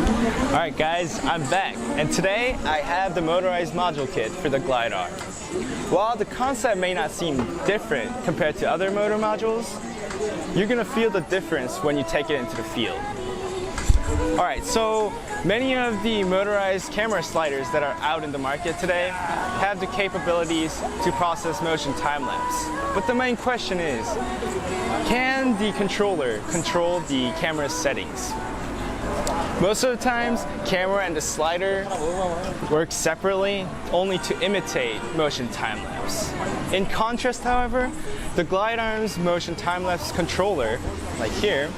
Alright guys, I'm back, and today I have the motorized module kit for the Glidearm. While the concept may not seem different compared to other motor modules, you're going to feel the difference when you take it into the field. Alright, so many of the motorized camera sliders that are out in the market today have the capabilities to process motion time-lapse. But the main question is, can the controller control the camera's settings? Most of the times, camera and the slider work separately, only to imitate motion time-lapse. In contrast, however, the Glidearm's motion time-lapse controller, like here,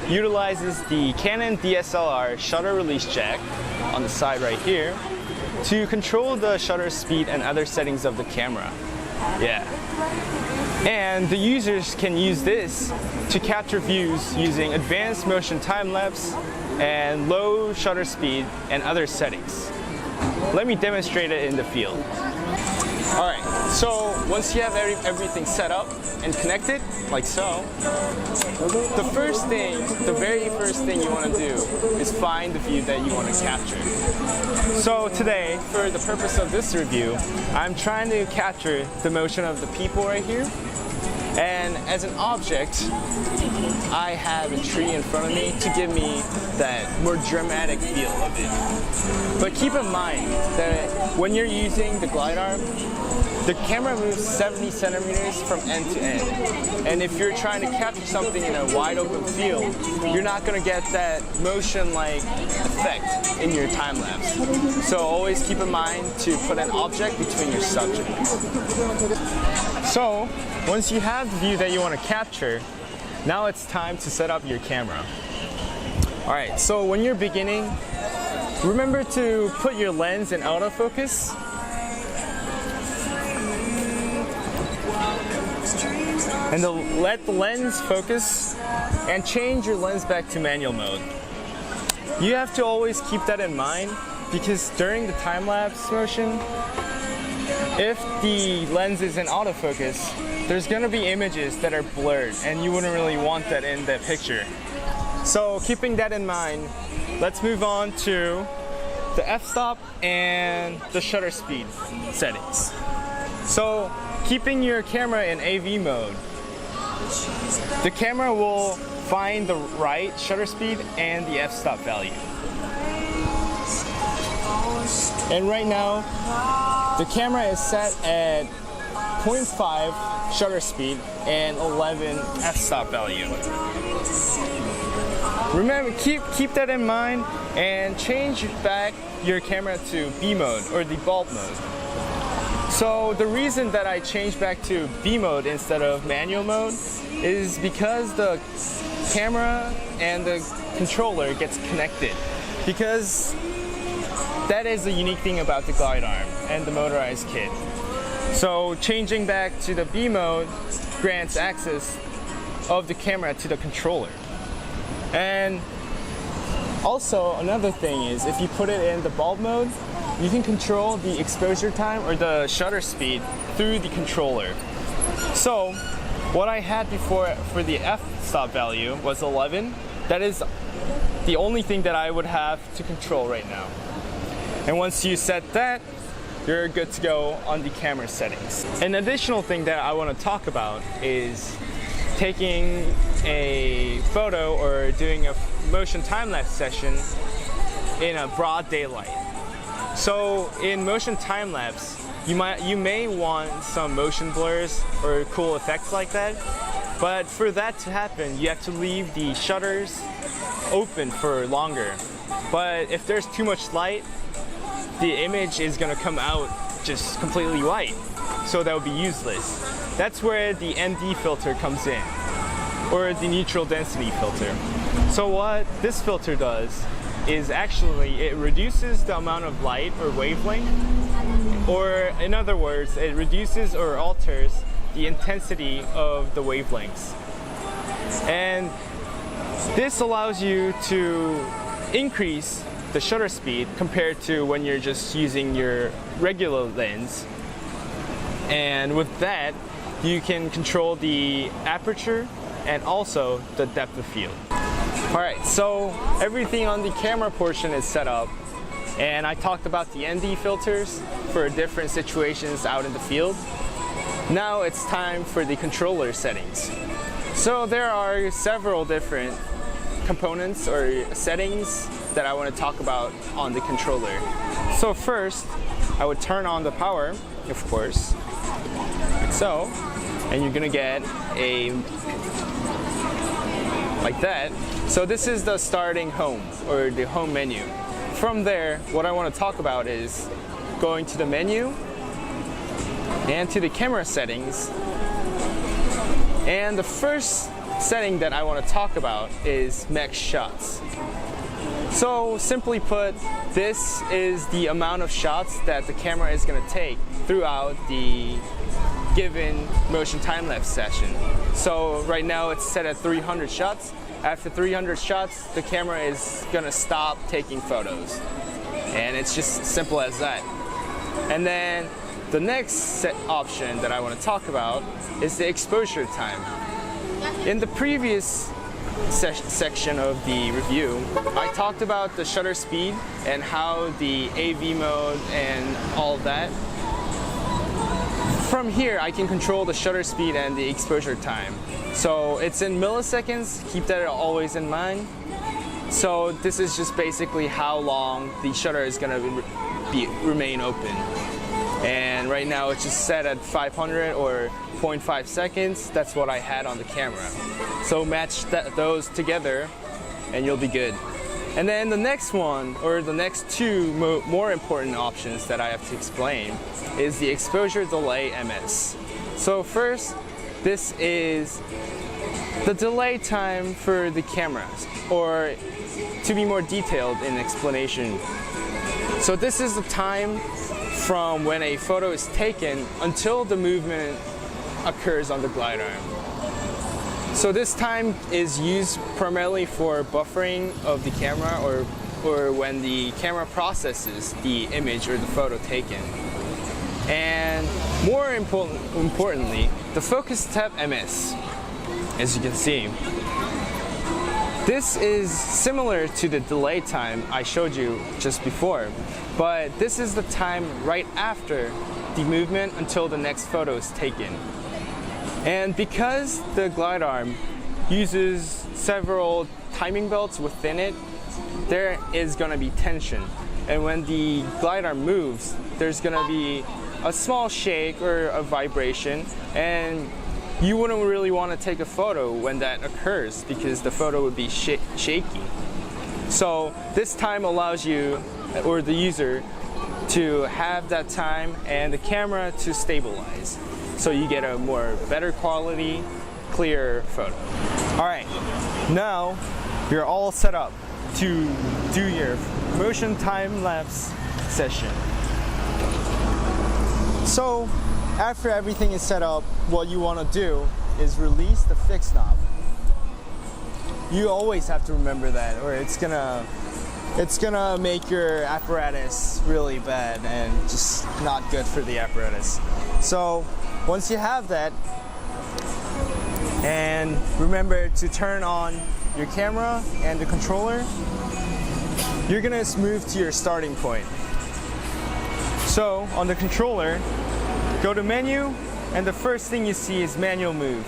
utilizes the Canon DSLR shutter release jack on the side right here to control the shutter speed and other settings of the camera. Yeah. And the users can use this to capture views using advanced motion time-lapse and low shutter speed and other settings. Let me demonstrate it in the field. Alright, so once you have everything set up and connected, like so, the very first thing you want to do is find the view that you want to capture. So today, for the purpose of this review, I'm trying to capture the motion of the people right here. And as an object, I have a tree in front of me to give me that more dramatic feel of it. But keep in mind that when you're using the Glidearm, the camera moves 70 centimeters from end to end. And if you're trying to capture something in a wide open field, you're not going to get that motion-like effect in your time lapse. So always keep in mind to put an object between your subjects. So once you have the view that you want to capture, now it's time to set up your camera. Alright, so when you're beginning, remember to put your lens in autofocus. And let the lens focus and change your lens back to manual mode. You have to always keep that in mind because during the time-lapse motion, if the lens is in autofocus, there's going to be images that are blurred and you wouldn't really want that in that picture. So keeping that in mind, let's move on to the f-stop and the shutter speed settings. So keeping your camera in AV mode, the camera will find the right shutter speed and the f-stop value. And right now, the camera is set at 0.5 shutter speed and 11 f-stop value. Remember, keep that in mind and change back your camera to B mode or the bulb mode. So the reason that I changed back to B mode instead of manual mode is because the camera and the controller gets connected. Because that is the unique thing about the Glidearm and the motorized kit. So changing back to the B mode grants access of the camera to the controller. And also another thing is if you put it in the bulb mode, you can control the exposure time or the shutter speed through the controller. So what I had before for the f-stop value was 11. That is the only thing that I would have to control right now. And once you set that, you're good to go on the camera settings. An additional thing that I want to talk about is taking a photo or doing a motion time-lapse session in a broad daylight. So in motion time-lapse, you may want some motion blurs or cool effects like that, but for that to happen, you have to leave the shutters open for longer. But if there's too much light, the image is going to come out just completely white, so that would be useless. That's where the ND filter comes in, or the neutral density filter. So what this filter does is actually it reduces the amount of light or wavelength, or in other words, it reduces or alters the intensity of the wavelengths. And this allows you to increase the shutter speed compared to when you're just using your regular lens. And with that, you can control the aperture and also the depth of field. Alright, so everything on the camera portion is set up, and I talked about the ND filters for different situations out in the field. Now it's time for the controller settings. So there are several different components or settings that I want to talk about on the controller. So first, I would turn on the power, of course, like so, and you're gonna get a like that. So this is the starting home or the home menu. From there, what I want to talk about is going to the menu and to the camera settings. And the first setting that I want to talk about is max shots. So simply put, this is the amount of shots that the camera is going to take throughout the given motion time-lapse session. So right now it's set at 300 shots. After 300 shots, the camera is going to stop taking photos. And it's just simple as that. And then the next option that I want to talk about is the exposure time. In the previous section of the review, I talked about the shutter speed and how the AV mode and all that. From here, I can control the shutter speed and the exposure time. So it's in milliseconds, keep that always in mind. So this is just basically how long the shutter is gonna remain open. And right now it's just set at 500 or 0.5 seconds. That's what I had on the camera. So match those together and you'll be good. And then the next one, or the next two more important options that I have to explain is the exposure delay MS. So first, this is the delay time for the cameras, or to be more detailed in explanation. So this is the time from when a photo is taken until the movement occurs on the glide arm. So this time is used primarily for buffering of the camera or when the camera processes the image or the photo taken. And more importantly, the focus step MS, as you can see. This is similar to the delay time I showed you just before, but this is the time right after the movement until the next photo is taken. And because the glide arm uses several timing belts within it, there is going to be tension. And when the glide arm moves, there's going to be a small shake or a vibration, and you wouldn't really want to take a photo when that occurs because the photo would be shaky. So this time allows you or the user to have that time and the camera to stabilize. So you get a better quality, clearer photo. All right, now you're all set up to do your motion time-lapse session. So after everything is set up, what you want to do is release the fix knob. You always have to remember that, or it's gonna make your apparatus really bad and just not good for the apparatus. So once you have that, and remember to turn on your camera and the controller, you're gonna move to your starting point. So on the controller, go to menu, and the first thing you see is manual move.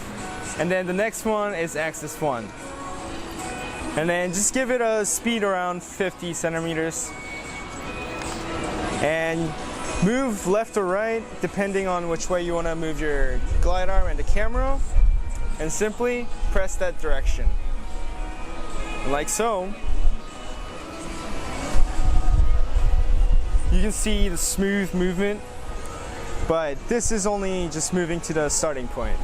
And then the next one is axis 1. And then just give it a speed around 50 centimeters. And move left or right, depending on which way you want to move your glide arm and the camera. And simply press that direction. Like so. You can see the smooth movement, but this is only just moving to the starting point.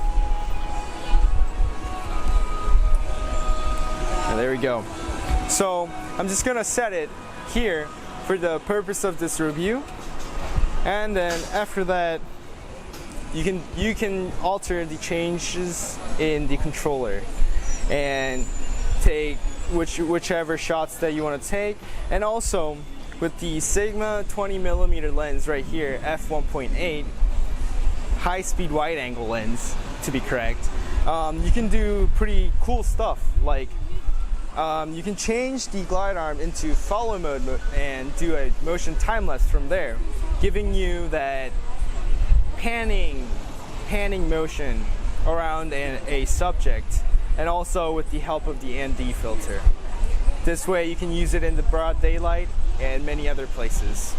And there we go. So I'm just gonna set it here for the purpose of this review, and then after that you can alter the changes in the controller and take whichever shots that you want to take. And also with the Sigma 20mm lens right here, f1.8 high speed wide angle lens to be correct, you can do pretty cool stuff like you can change the glide arm into follow mode and do a motion time lapse from there, giving you that panning motion around a subject, and also with the help of the ND filter. This way you can use it in the broad daylight and many other places.